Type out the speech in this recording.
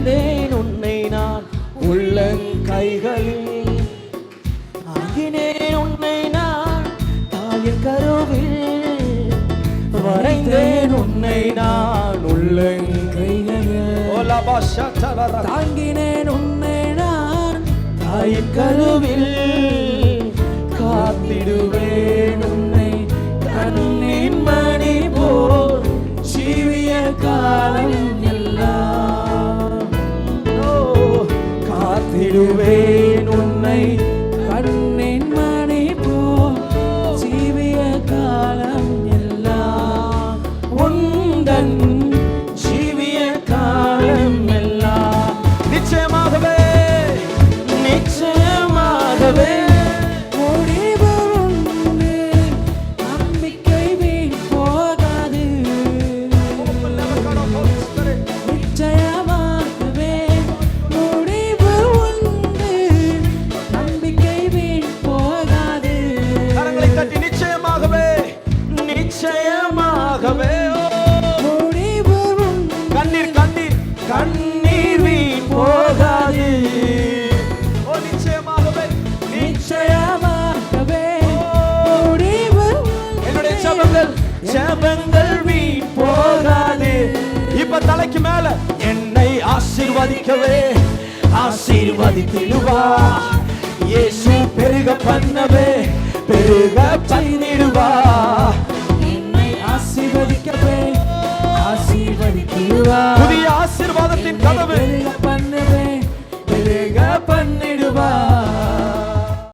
வரைந்தேன் உன்னை நான் உள்ளங்கைகளில், தாங்கினேன் உன்னை நான் தாயின் கருவில், வரைந்தேன் உன்னை நான் உள்ளங்கைகளில், தாங்கினேன் உன்னை நான் தாயின் கருவில், காத்திடுவேன் உன்னை கண்ணின் மணி போல் ஜீவிய காலம் எல்லாம். காத்திடுவேன் உன்னை கண்ணின் மணி போல் ஜீவிய காலம் எல்லாம். உந்தன் ஜீவிய காலம் எல்லாம் நிச்சயமாகவே நிச்சயமாகவே கண்ணீர் வீண் போகாது. ஓ நிச்சயமாகவே நிச்சயமாகவே என்னுடைய ஜெபங்கள் வீண் போகாது. இப்ப தலைக்கு மேல என்னை ஆசீர்வதிக்கவே ஆசீர்வதித்திடுவா. இயேசு பெருக பண்ணவே பெருக பண்ணிடுவா. என்னை ஆசீர்வதிக்கவே ஆசீர்வதித்திடுவா. புதிய ஆசீர்வாதத்தின் கதவு